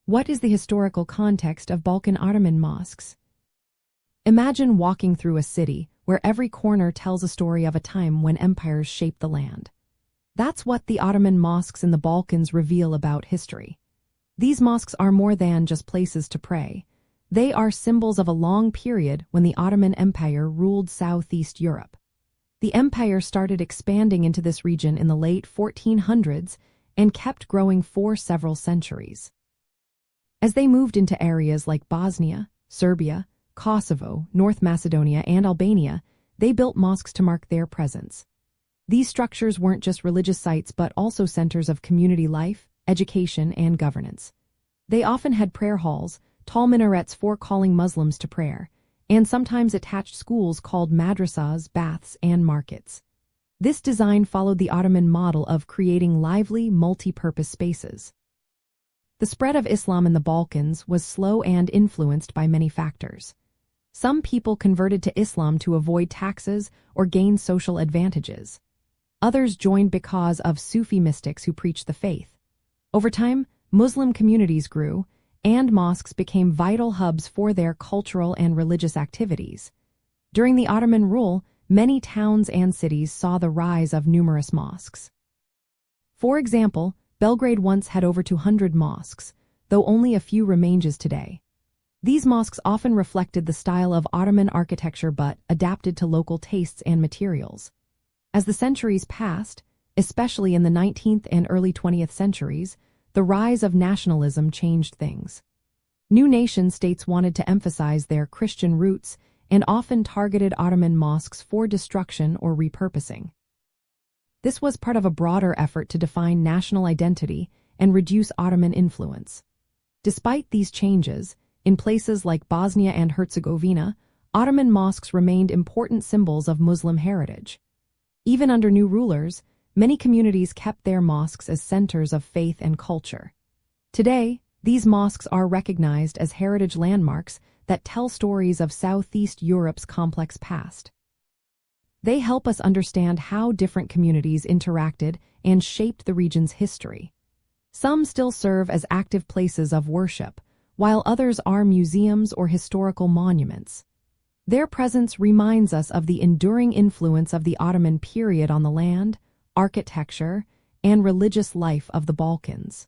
What is the historical context of Balkan Ottoman mosques? Imagine walking through a city where every corner tells a story of a time when empires shaped the land. That's what the Ottoman mosques in the Balkans reveal about history. These mosques are more than just places to pray. They are symbols of a long period when the Ottoman Empire ruled Southeast Europe. The empire started expanding into this region in the late 1400s and kept growing for several centuries. As they moved into areas like Bosnia, Serbia, Kosovo, North Macedonia, and Albania, they built mosques to mark their presence. These structures weren't just religious sites but also centers of community life, education, and governance. They often had prayer halls, tall minarets for calling Muslims to prayer, and sometimes attached schools called madrasas, baths, and markets. This design followed the Ottoman model of creating lively, multi-purpose spaces. The spread of Islam in the Balkans was slow and influenced by many factors. Some people converted to Islam to avoid taxes or gain social advantages. Others joined because of Sufi mystics who preached the faith. Over time, Muslim communities grew, and mosques became vital hubs for their cultural and religious activities. During the Ottoman rule, many towns and cities saw the rise of numerous mosques. For example, Belgrade once had over 200 mosques, though only a few remain today. These mosques often reflected the style of Ottoman architecture but adapted to local tastes and materials. As the centuries passed, especially in the 19th and early 20th centuries, the rise of nationalism changed things. New nation-states wanted to emphasize their Christian roots and often targeted Ottoman mosques for destruction or repurposing. This was part of a broader effort to define national identity and reduce Ottoman influence. Despite these changes, in places like Bosnia and Herzegovina, Ottoman mosques remained important symbols of Muslim heritage. Even under new rulers, many communities kept their mosques as centers of faith and culture. Today, these mosques are recognized as heritage landmarks that tell stories of Southeast Europe's complex past. They help us understand how different communities interacted and shaped the region's history. Some still serve as active places of worship, while others are museums or historical monuments. Their presence reminds us of the enduring influence of the Ottoman period on the land, architecture, and religious life of the Balkans.